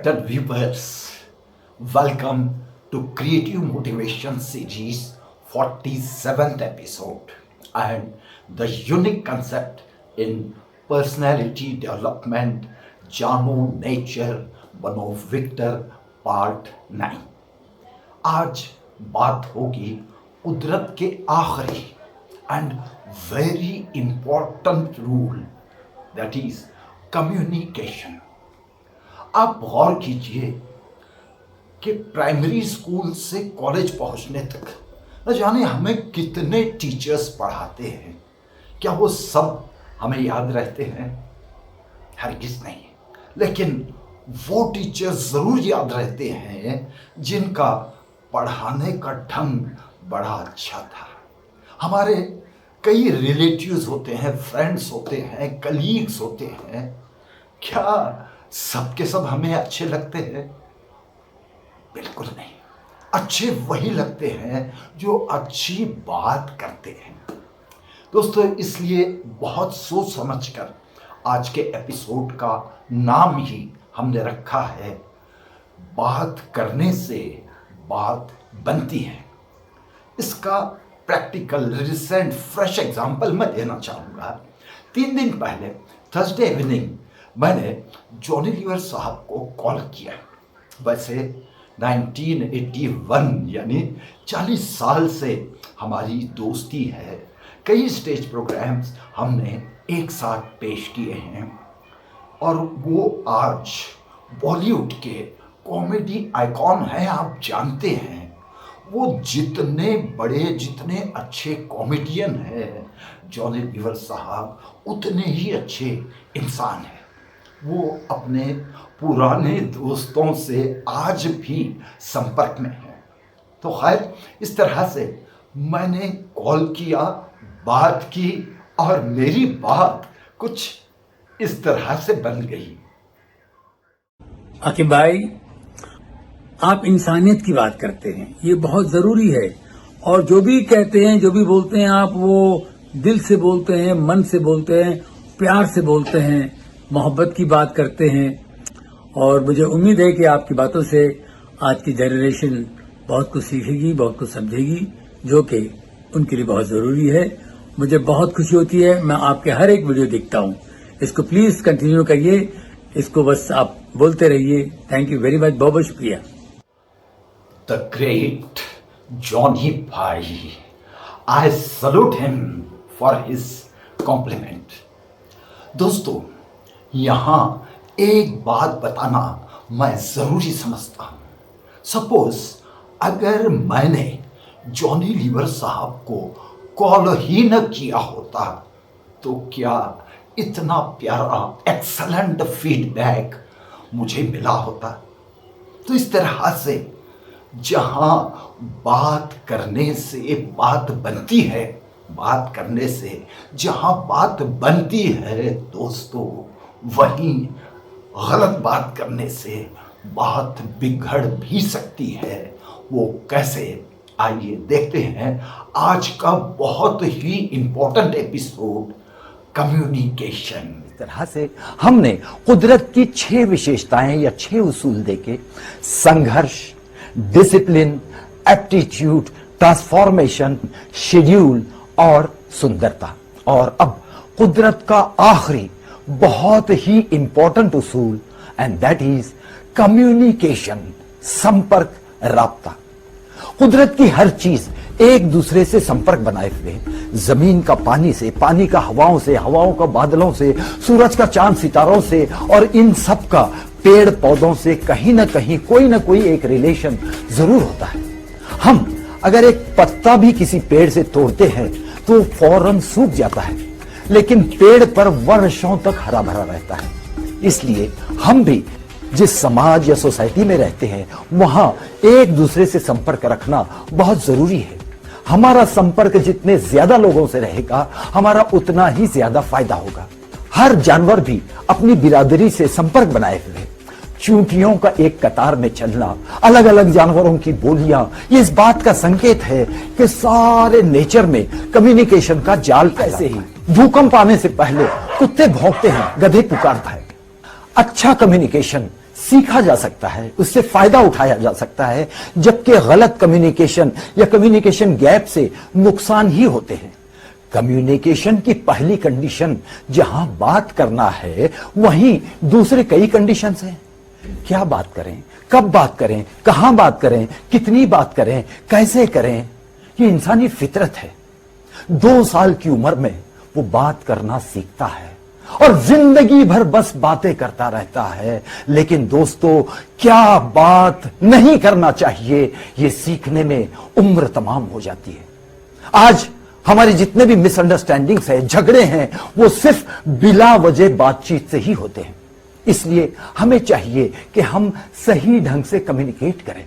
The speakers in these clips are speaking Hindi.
Respected viewers, welcome to Creative Motivation Series 47th episode and the unique concept in personality development जानो नेचर बनो विक्टर पार्ट 9। आज बात होगी कुदरत के आखिरी and very important rule that is communication. आप गौर कीजिए कि प्राइमरी स्कूल से कॉलेज पहुंचने तक न जाने हमें कितने टीचर्स पढ़ाते हैं, क्या वो सब हमें याद रहते हैं? हरगिज़ नहीं, लेकिन वो टीचर्स ज़रूर याद रहते हैं जिनका पढ़ाने का ढंग बड़ा अच्छा था। हमारे कई रिलेटिव्स होते हैं, फ्रेंड्स होते हैं, कलीग्स होते हैं, क्या सबके सब हमें अच्छे लगते हैं? बिल्कुल नहीं। अच्छे वही लगते हैं जो अच्छी बात करते हैं। दोस्तों, इसलिए बहुत सोच समझकर आज के एपिसोड का नाम ही हमने रखा है बात करने से बात बनती है। इसका प्रैक्टिकल रिसेंट फ्रेश एग्जांपल मैं देना चाहूँगा। 3 दिन पहले थर्सडे इवनिंग मैंने जॉनी लीवर साहब को कॉल किया। वैसे 1981 यानी 40 साल से हमारी दोस्ती है। कई स्टेज प्रोग्राम्स हमने एक साथ पेश किए हैं और वो आज बॉलीवुड के कॉमेडी आइकॉन हैं। आप जानते हैं वो जितने बड़े, जितने अच्छे कॉमेडियन हैं जॉनी लीवर साहब, उतने ही अच्छे इंसान हैं। वो अपने पुराने दोस्तों से आज भी संपर्क में हैं। तो खैर, इस तरह से मैंने कॉल किया, बात की और मेरी बात कुछ इस तरह से बन गई। आकिब भाई, आप इंसानियत की बात करते हैं, ये बहुत जरूरी है। और जो भी कहते हैं, जो भी बोलते हैं, आप वो दिल से बोलते हैं, मन से बोलते हैं, प्यार से बोलते हैं, मोहब्बत की बात करते हैं। और मुझे उम्मीद है कि आपकी बातों से आज की जनरेशन बहुत कुछ सीखेगी, बहुत कुछ समझेगी, जो कि उनके लिए बहुत जरूरी है। मुझे बहुत खुशी होती है, मैं आपके हर एक वीडियो देखता हूँ। इसको प्लीज कंटिन्यू करिए, इसको बस आप बोलते रहिए। थैंक यू वेरी मच, बहुत बहुत शुक्रिया। द ग्रेट जॉनी भाई, I salute him for his compliment. दोस्तों, यहाँ एक बात बताना मैं ज़रूरी समझता हूँ। सपोज अगर मैंने जॉनी लीवर साहब को कॉल ही न किया होता तो क्या इतना प्यारा एक्सलेंट फीडबैक मुझे मिला होता? तो इस तरह से जहाँ बात करने से बात बनती है, बात करने से जहाँ बात बनती है दोस्तों, वहीं गलत बात करने से बात बिगड़ भी सकती है। वो कैसे? आइए देखते हैं आज का बहुत ही इंपॉर्टेंट एपिसोड, कम्युनिकेशन। इस तरह से हमने कुदरत की 6 विशेषताएं या 6 उसूल देके संघर्ष, डिसिप्लिन, एप्टीट्यूड, ट्रांसफॉर्मेशन, शेड्यूल और सुंदरता। और अब कुदरत का आखिरी बहुत ही इंपॉर्टेंट उसूल एंड दैट इज कम्युनिकेशन, संपर्क, राब्ता। कुदरत की हर चीज एक दूसरे से संपर्क बनाए हुए, जमीन का पानी से, पानी का हवाओं से, हवाओं का बादलों से, सूरज का चांद सितारों से और इन सब का पेड़ पौधों से कहीं ना कहीं कोई ना कोई एक रिलेशन जरूर होता है। हम अगर एक पत्ता भी किसी पेड़ से तोड़ते हैं तो फौरन सूख जाता है, लेकिन पेड़ पर वर्षों तक हरा भरा रहता है। इसलिए हम भी जिस समाज या सोसाइटी में रहते हैं वहां एक दूसरे से संपर्क रखना बहुत जरूरी है। हमारा संपर्क जितने ज्यादा लोगों से रहेगा, हमारा उतना ही ज्यादा फायदा होगा। हर जानवर भी अपनी बिरादरी से संपर्क बनाए हुए। चींटियों का एक कतार में चलना, अलग अलग जानवरों की बोलियां, ये इस बात का संकेत है कि सारे नेचर में कम्युनिकेशन का जाल। ऐसे ही भूकंप आने से पहले कुत्ते भौंकते हैं, गधे पुकारता है। अच्छा कम्युनिकेशन सीखा जा सकता है, उससे फायदा उठाया जा सकता है, जबकि गलत कम्युनिकेशन या कम्युनिकेशन गैप से नुकसान ही होते हैं। कम्युनिकेशन की पहली कंडीशन जहां बात करना है, वहीं दूसरे कई कंडीशंस हैं। क्या बात करें, कब बात करें, कहां बात करें, कितनी बात करें, कैसे करें, ये इंसानी फितरत है। 2 साल की उम्र में वो बात करना सीखता है और जिंदगी भर बस बातें करता रहता है। लेकिन दोस्तों, क्या बात नहीं करना चाहिए, ये सीखने में उम्र तमाम हो जाती है। आज हमारे जितने भी मिसअंडरस्टैंडिंग्स हैं, झगड़े हैं, वो सिर्फ बिला वजह बातचीत से ही होते हैं। इसलिए हमें चाहिए कि हम सही ढंग से कम्युनिकेट करें।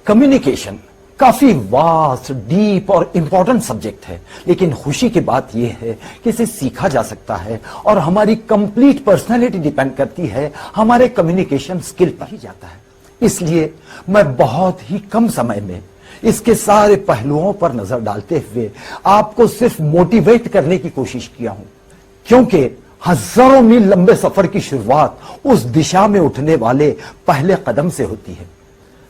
कम्युनिकेशन काफी वास्ट, डीप और इंपॉर्टेंट सब्जेक्ट है, लेकिन खुशी की बात यह है कि इसे सीखा जा सकता है और हमारी कंप्लीट पर्सनैलिटी डिपेंड करती है हमारे कम्युनिकेशन स्किल पर ही जाता है। इसलिए मैं बहुत ही कम समय में इसके सारे पहलुओं पर नजर डालते हुए आपको सिर्फ मोटिवेट करने की कोशिश किया हूं, क्योंकि हजारों मील लंबे सफर की शुरुआत उस दिशा में उठने वाले पहले कदम से होती है।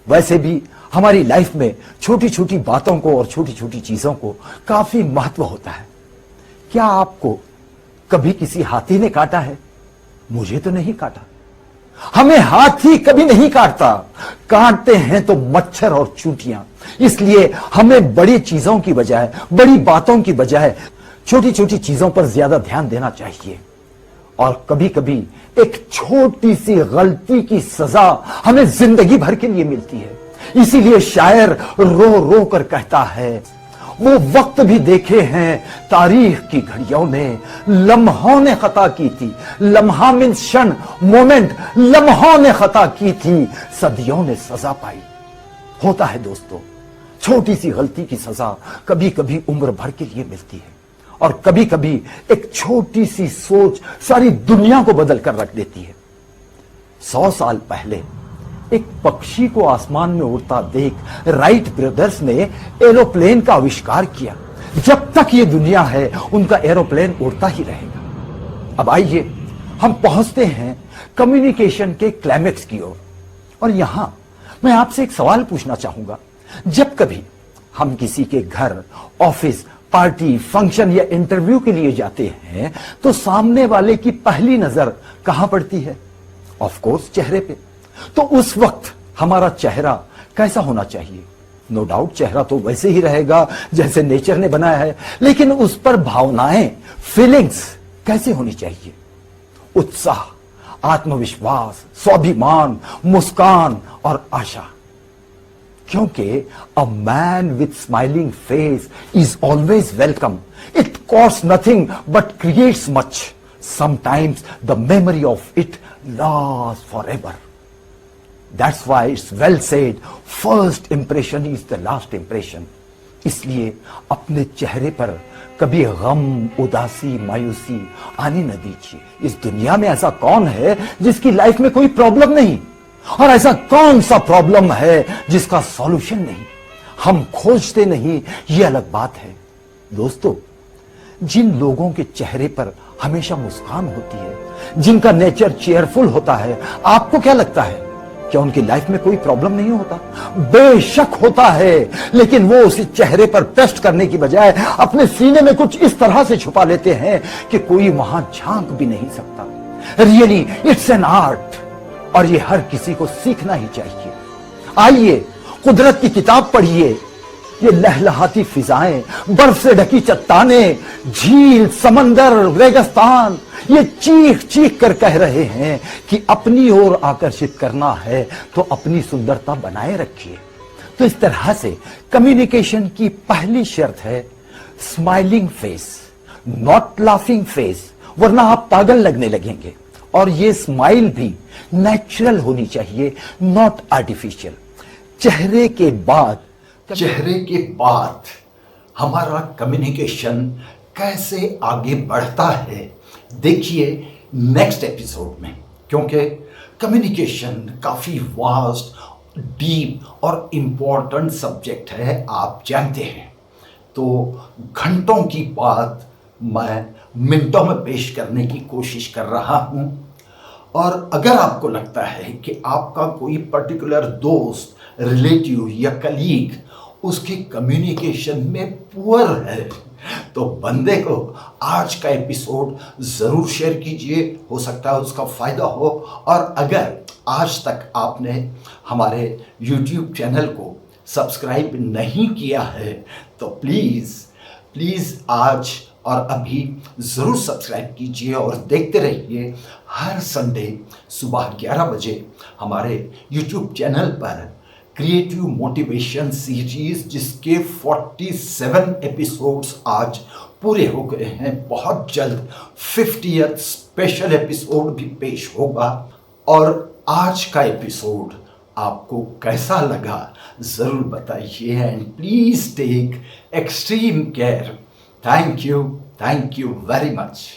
वैसे भी हमारी लाइफ में छोटी छोटी बातों को और छोटी छोटी चीजों को काफी महत्व होता है। क्या आपको कभी किसी हाथी ने काटा है? मुझे तो नहीं काटा। हमें हाथी कभी नहीं काटता, काटते हैं तो मच्छर और चूंटियां। इसलिए हमें बड़ी चीजों की बजाय, बड़ी बातों की बजाय छोटी छोटी चीजों पर ज्यादा ध्यान देना चाहिए। और कभी कभी एक छोटी सी गलती की सजा हमें जिंदगी भर के लिए मिलती है। इसीलिए शायर रो रो कर कहता है, वो वक्त भी देखे हैं तारीख की घड़ियों ने, लम्हों ने खता की थी। लम्हा मीन्स क्षण, मोमेंट। लम्हों ने खता की थी, सदियों ने सजा पाई। होता है दोस्तों, छोटी सी गलती की सजा कभी कभी उम्र भर के लिए मिलती है, और कभी कभी एक छोटी सी सोच सारी दुनिया को बदल कर रख देती है। 100 साल पहले एक पक्षी को आसमान में उड़ता देख राइट ब्रदर्स ने एरोप्लेन का आविष्कार किया। जब तक ये दुनिया है, उनका एरोप्लेन उड़ता ही रहेगा। अब आइए हम पहुंचते हैं कम्युनिकेशन के क्लाइमेक्स की ओर। और यहां मैं आपसे एक सवाल पूछना चाहूंगा। जब कभी हम किसी के घर, ऑफिस, पार्टी, फंक्शन या इंटरव्यू के लिए जाते हैं, तो सामने वाले की पहली नजर कहां पड़ती है? ऑफ कोर्स चेहरे पे। तो उस वक्त हमारा चेहरा कैसा होना चाहिए? नो डाउट चेहरा तो वैसे ही रहेगा जैसे नेचर ने बनाया है, लेकिन उस पर भावनाएं, फीलिंग्स कैसे होनी चाहिए? उत्साह, आत्मविश्वास, स्वाभिमान, मुस्कान और आशा। क्योंकि a man with smiling face is always welcome. It cost nothing but creates much. Sometimes the memory of it lasts forever. That's why it's well said, first impression is the last impression. इसलिए अपने चेहरे पर कभी गम, उदासी, मायूसी आने न दीजिए। इस दुनिया में ऐसा कौन है जिसकी लाइफ में कोई प्रॉब्लम नहीं? और ऐसा कौन सा प्रॉब्लम है जिसका सॉल्यूशन नहीं? हम खोजते नहीं, ये अलग बात है। दोस्तों, जिन लोगों के चेहरे पर हमेशा मुस्कान होती है, जिनका नेचर चेयरफुल होता है, आपको क्या लगता है, क्या उनकी लाइफ में कोई प्रॉब्लम नहीं होता? बेशक होता है, लेकिन वो उस चेहरे पर पेस्ट करने की बजाय अपने सीने में कुछ इस तरह से छुपा लेते हैं कि कोई वहां झांक भी नहीं सकता। रियली इट्स एन आर्ट, और ये हर किसी को सीखना ही चाहिए। आइए कुदरत की किताब पढ़िए। ये लहलहाती फिजाएं, बर्फ से ढकी चट्टानें, झील, समंदर, रेगिस्तान, ये चीख चीख कर कह रहे हैं कि अपनी ओर आकर्षित करना है तो अपनी सुंदरता बनाए रखिए। तो इस तरह से कम्युनिकेशन की पहली शर्त है smiling face, not laughing face, वरना आप पागल लगने लगेंगे। और ये स्माइल भी नेचुरल होनी चाहिए, नॉट आर्टिफिशियल। चेहरे के बाद हमारा कम्युनिकेशन कैसे आगे बढ़ता है, देखिए नेक्स्ट एपिसोड में, क्योंकि कम्युनिकेशन काफी वास्ट, डीप और इम्पोर्टेंट सब्जेक्ट है, आप जानते हैं। तो घंटों की बात मैं मिनटों में पेश करने की कोशिश कर रहा हूं। और अगर आपको लगता है कि आपका कोई पर्टिकुलर दोस्त, रिलेटिव या कलीग उसके कम्युनिकेशन में पुअर है, तो बंदे को आज का एपिसोड ज़रूर शेयर कीजिए, हो सकता है उसका फ़ायदा हो। और अगर आज तक आपने हमारे YouTube चैनल को सब्सक्राइब नहीं किया है तो प्लीज़ आज और अभी ज़रूर सब्सक्राइब कीजिए और देखते रहिए हर संडे सुबह 11 बजे हमारे YouTube चैनल पर क्रिएटिव मोटिवेशन सीरीज, जिसके 47 एपिसोड्स आज पूरे हो गए हैं। बहुत जल्द 50th स्पेशल एपिसोड भी पेश होगा। और आज का एपिसोड आपको कैसा लगा ज़रूर बताइए and please take extreme care. Thank you very much.